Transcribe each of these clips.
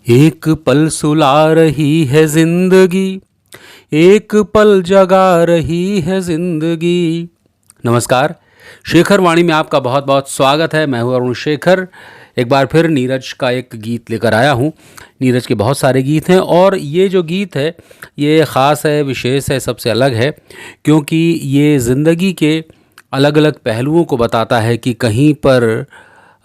एक पल सुला रही है जिंदगी, एक पल जगा रही है जिंदगी। नमस्कार, शेखर वाणी में आपका बहुत बहुत स्वागत है। मैं हूं अरुण शेखर। एक बार फिर नीरज का एक गीत लेकर आया हूं। नीरज के बहुत सारे गीत हैं और ये जो गीत है ये ख़ास है, विशेष है, सबसे अलग है, क्योंकि ये ज़िंदगी के अलग अलग पहलुओं को बताता है कि कहीं पर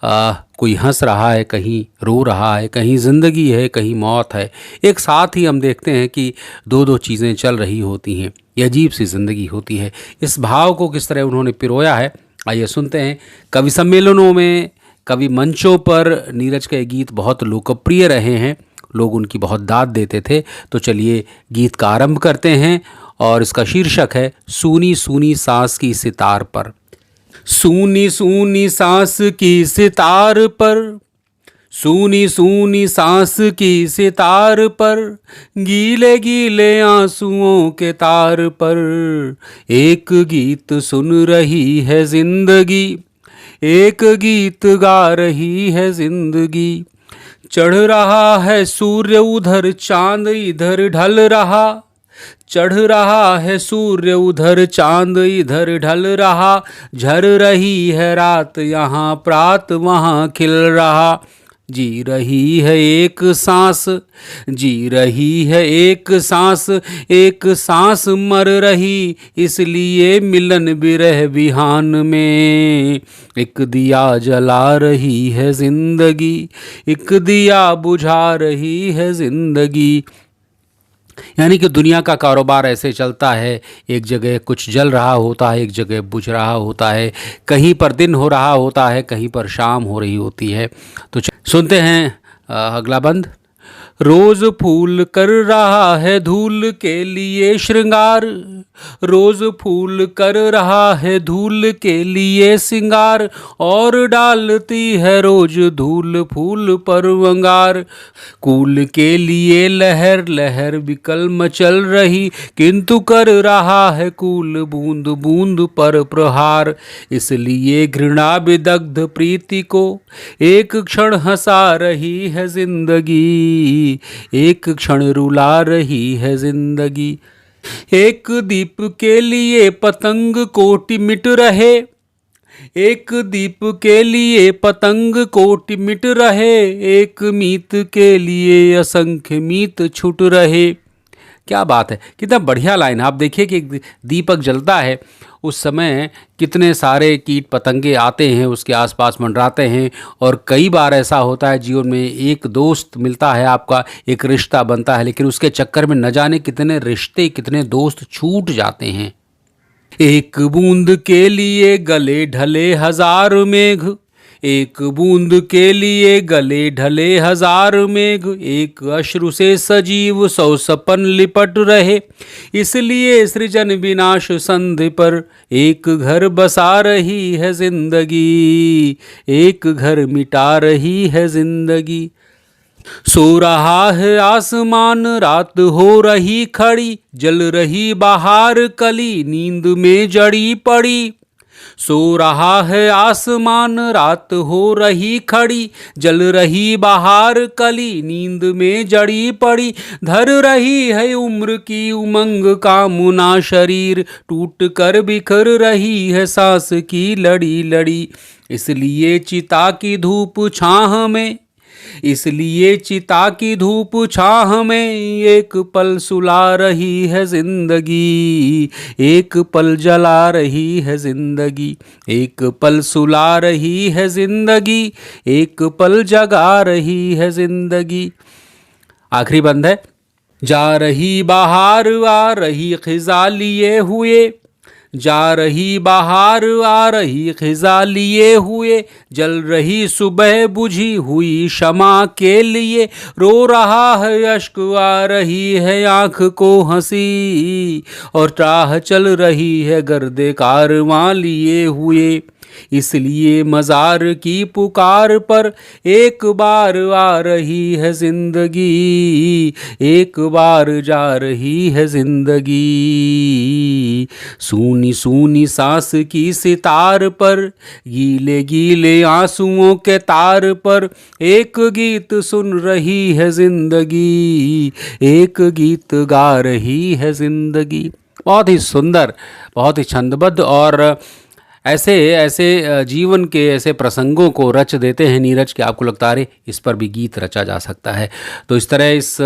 कोई हंस रहा है, कहीं रो रहा है, कहीं ज़िंदगी है, कहीं मौत है। एक साथ ही हम देखते हैं कि दो दो चीज़ें चल रही होती हैं। ये अजीब सी ज़िंदगी होती है। इस भाव को किस तरह उन्होंने पिरोया है, आइए सुनते हैं। कवि सम्मेलनों में, कवि मंचों पर नीरज के गीत बहुत लोकप्रिय रहे हैं, लोग उनकी बहुत दाद देते थे। तो चलिए गीत का आरंभ करते हैं और इसका शीर्षक है सूनी सूनी सांस की सितार पर। सूनी सूनी सांस की सितार पर, सूनी सूनी सांस की सितार पर, गीले गीले आंसुओं के तार पर एक गीत सुन रही है जिंदगी, एक गीत गा रही है जिंदगी। चढ़ रहा है सूर्य उधर चांद इधर ढल रहा, चढ़ रहा है सूर्य उधर चांद इधर ढल रहा, झर रही है रात यहाँ प्रात वहाँ खिल रहा। जी रही है एक सांस, जी रही है एक सांस, एक सांस मर रही इसलिए मिलन बिरह बिहान में। एक दिया जला रही है जिंदगी, एक दिया बुझा रही है जिंदगी। यानी कि दुनिया का कारोबार ऐसे चलता है, एक जगह कुछ जल रहा होता है, एक जगह बुझ रहा होता है, कहीं पर दिन हो रहा होता है, कहीं पर शाम हो रही होती है। तो सुनते हैं अगला बंद। रोज फूल कर रहा है धूल के लिए श्रृंगार, रोज फूल कर रहा है धूल के लिए सिंगार, और डालती है रोज धूल फूल पर वंगार। कूल के लिए लहर लहर विकल मचल रही, किंतु कर रहा है कूल बूंद बूंद पर प्रहार। इसलिए घृणा विदग्ध प्रीति को एक क्षण हंसा रही है जिंदगी, एक क्षण रुला रही है जिंदगी। एक दीप के लिए पतंग कोटि मिट रहे, एक दीप के लिए पतंग कोटि मिट रहे, एक मीत के लिए असंख्य मीत छूट रहे। क्या बात है, कितना बढ़िया लाइन। आप देखिए कि एक दीपक जलता है, उस समय कितने सारे कीट पतंगे आते हैं, उसके आसपास मंडराते हैं। और कई बार ऐसा होता है जीवन में, एक दोस्त मिलता है आपका, एक रिश्ता बनता है, लेकिन उसके चक्कर में न जाने कितने रिश्ते, कितने दोस्त छूट जाते हैं। एक बूंद के लिए गले ढले हजार मेघ, एक बूंद के लिए गले ढले हजार मेघ, एक अश्रु से सजीव सौ सपन लिपट रहे। इसलिए सृजन विनाश संधि पर एक घर बसा रही है जिंदगी, एक घर मिटा रही है जिंदगी। सो रहा है आसमान रात हो रही खड़ी, जल रही बाहर कली नींद में जड़ी पड़ी। सो रहा है आसमान रात हो रही खड़ी, जल रही बाहर कली नींद में जड़ी पड़ी। धर रही है उम्र की उमंग कामना शरीर, टूट कर बिखर रही है सांस की लड़ी लड़ी। इसलिए चिता की धूप छाह में, इसलिए चिता की धूप छाह में एक पल सुला रही है जिंदगी, एक पल जला रही है जिंदगी। एक पल सुला रही है जिंदगी, एक पल जगा रही है जिंदगी। आखिरी बंद है। जा रही बाहर आ रही खिजा लिए हुए, जा रही बाहर आ रही खिजा लिए हुए, जल रही सुबह बुझी हुई शमा के लिए। रो रहा है अश्क आ रही है आँख को हंसी, और राह चल रही है गर्दे कारवां लिए हुए। इसलिए मज़ार की पुकार पर एक बार आ रही है जिंदगी, एक बार जा रही है जिंदगी। सूनी सूनी सांस की सितार पर, गीले गीले आंसुओं के तार पर एक गीत सुन रही है जिंदगी, एक गीत गा रही है जिंदगी। बहुत ही सुंदर, बहुत ही छंदबद्ध और ऐसे ऐसे जीवन के ऐसे प्रसंगों को रच देते हैं नीरज कि आपको लगता है इस पर भी गीत रचा जा सकता है। तो इस तरह इस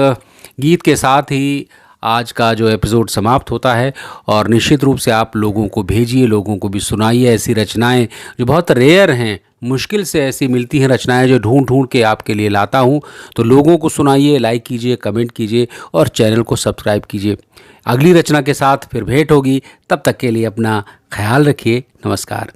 गीत के साथ ही आज का जो एपिसोड समाप्त होता है। और निश्चित रूप से आप लोगों को भेजिए, लोगों को भी सुनाइए ऐसी रचनाएं जो बहुत रेयर हैं, मुश्किल से ऐसी मिलती हैं रचनाएं जो ढूंढ ढूंढ के आपके लिए लाता हूं। तो लोगों को सुनाइए, लाइक कीजिए, कमेंट कीजिए और चैनल को सब्सक्राइब कीजिए। अगली रचना के साथ फिर भेंट होगी, तब तक के लिए अपना ख्याल रखिए। नमस्कार।